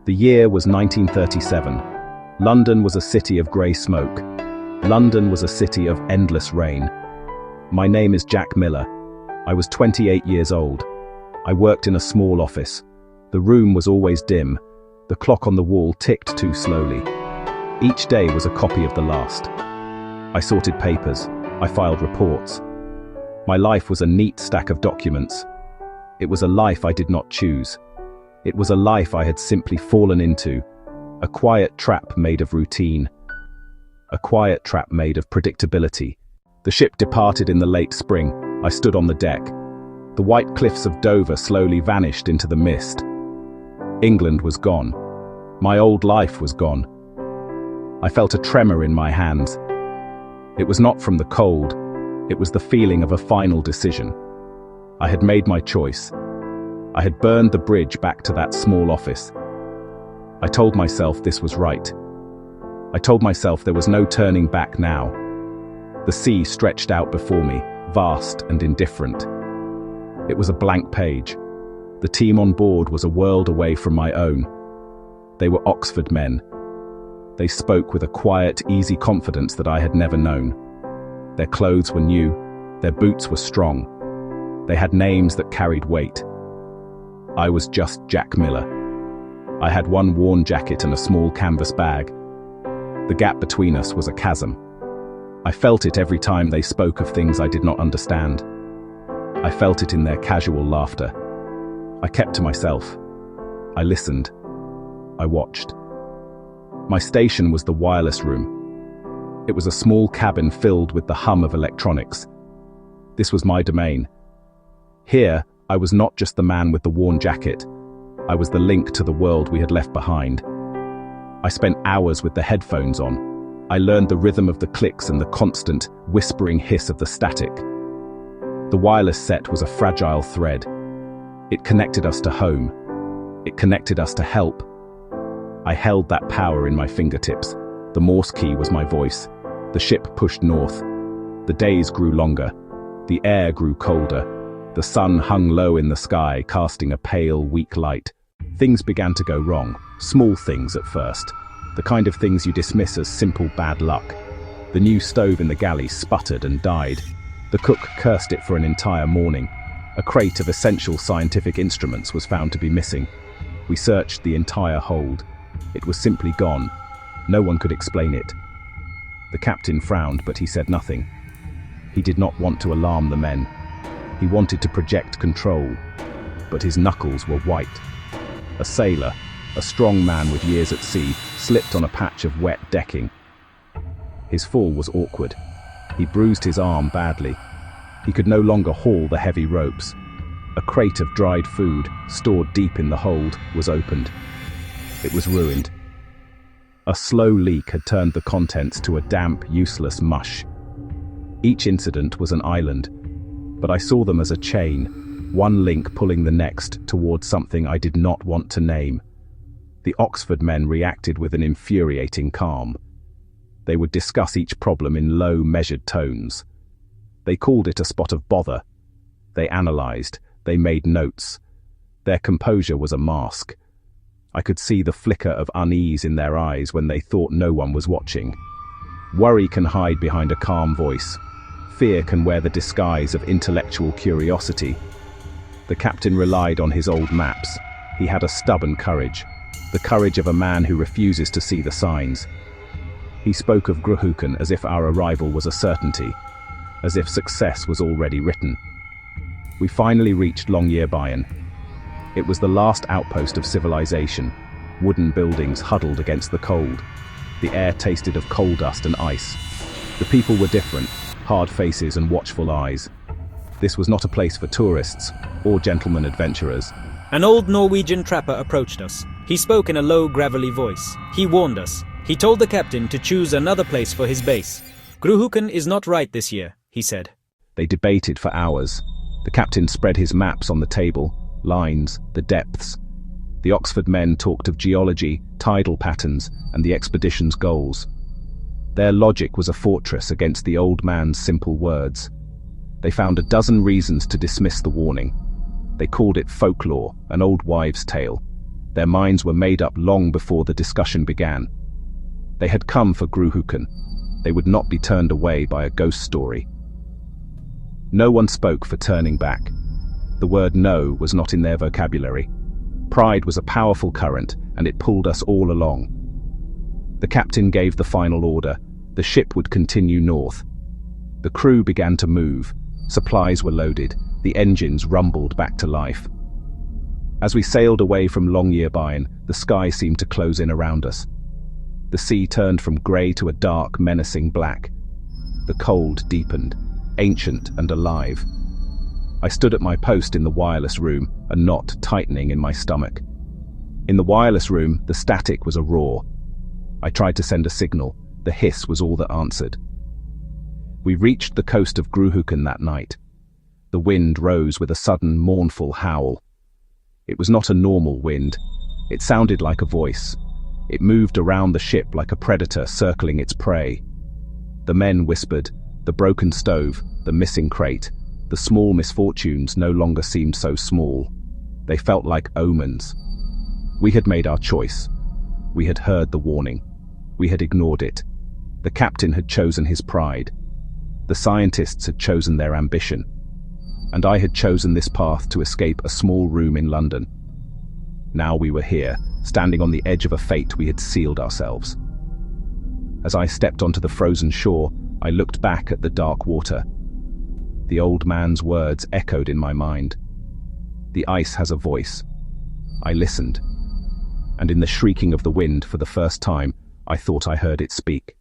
The year was 1937. London was a city of grey smoke. London was a city of endless rain. My name is Jack Miller. I was 28 years old. I worked in a small office. The room was always dim. The clock on the wall ticked too slowly. Each day was a copy of the last. I sorted papers. I filed reports. My life was a neat stack of documents. It was a life I did not choose. It was a life I had simply fallen into. A quiet trap made of routine. A quiet trap made of predictability. The ship departed in the late spring. I stood on the deck. The white cliffs of Dover slowly vanished into the mist. England was gone. My old life was gone. I felt a tremor in my hands. It was not from the cold. It was the feeling of a final decision. I had made my choice. I had burned the bridge back to that small office. I told myself this was right. I told myself there was no turning back now. The sea stretched out before me, vast and indifferent. It was a blank page. The team on board was a world away from my own. They were Oxford men. They spoke with a quiet, easy confidence that I had never known. Their clothes were new. Their boots were strong. They had names that carried weight. I was just Jack Miller. I had one worn jacket and a small canvas bag. The gap between us was a chasm. I felt it every time they spoke of things I did not understand. I felt it in their casual laughter. I kept to myself. I listened. I watched. My station was the wireless room. It was a small cabin filled with the hum of electronics. This was my domain. Here, I was not just the man with the worn jacket. I was the link to the world we had left behind. I spent hours with the headphones on. I learned the rhythm of the clicks and the constant, whispering hiss of the static. The wireless set was a fragile thread. It connected us to home. It connected us to help. I held that power in my fingertips. The Morse key was my voice. The ship pushed north. The days grew longer. The air grew colder. The sun hung low in the sky, casting a pale, weak light. Things began to go wrong. Small things at first. The kind of things you dismiss as simple bad luck. The new stove in the galley sputtered and died. The cook cursed it for an entire morning. A crate of essential scientific instruments was found to be missing. We searched the entire hold. It was simply gone. No one could explain it. The captain frowned, but he said nothing. He did not want to alarm the men. He wanted to project control, but his knuckles were white. A sailor, a strong man with years at sea, slipped on a patch of wet decking. His fall was awkward. He bruised his arm badly. He could no longer haul the heavy ropes. A crate of dried food, stored deep in the hold, was opened. It was ruined. A slow leak had turned the contents to a damp, useless mush. Each incident was an island, but I saw them as a chain, one link pulling the next towards something I did not want to name. The Oxford men reacted with an infuriating calm. They would discuss each problem in low, measured tones. They called it a spot of bother. They analyzed. They made notes. Their composure was a mask. I could see the flicker of unease in their eyes when they thought no one was watching. Worry can hide behind a calm voice. Fear can wear the disguise of intellectual curiosity. The captain relied on his old maps. He had a stubborn courage, the courage of a man who refuses to see the signs. He spoke of Gruhuken as if our arrival was a certainty, as if success was already written. We finally reached Longyearbyen. It was the last outpost of civilization, wooden buildings huddled against the cold. The air tasted of coal dust and ice. The people were different, hard faces and watchful eyes. This was not a place for tourists or gentlemen adventurers. An old Norwegian trapper approached us. He spoke in a low, gravelly voice. He warned us. He told the captain to choose another place for his base. Gruhuken is not right this year, he said. They debated for hours. The captain spread his maps on the table, lines, the depths. The Oxford men talked of geology, tidal patterns, and the expedition's goals. Their logic was a fortress against the old man's simple words. They found a dozen reasons to dismiss the warning. They called it folklore, an old wives' tale. Their minds were made up long before the discussion began. They had come for Gruhuken. They would not be turned away by a ghost story. No one spoke for turning back. The word no was not in their vocabulary. Pride was a powerful current, and it pulled us all along. The captain gave the final order. The ship would continue north. The crew began to move. Supplies were loaded. The engines rumbled back to life. As we sailed away from Longyearbyen, the sky seemed to close in around us. The sea turned from grey to a dark, menacing black. The cold deepened, ancient and alive. I stood at my post in the wireless room, a knot tightening in my stomach. In the wireless room, the static was a roar. I tried to send a signal. The hiss was all that answered. We reached the coast of Gruhuken that night. The wind rose with a sudden, mournful howl. It was not a normal wind. It sounded like a voice. It moved around the ship like a predator circling its prey. The men whispered. The broken stove, the missing crate, the small misfortunes no longer seemed so small. They felt like omens. We had made our choice. We had heard the warning. We had ignored it. The captain had chosen his pride. The scientists had chosen their ambition. And I had chosen this path to escape a small room in London. Now we were here, standing on the edge of a fate we had sealed ourselves. As I stepped onto the frozen shore, I looked back at the dark water. The old man's words echoed in my mind. The ice has a voice. I listened. And in the shrieking of the wind, for the first time, I thought I heard it speak.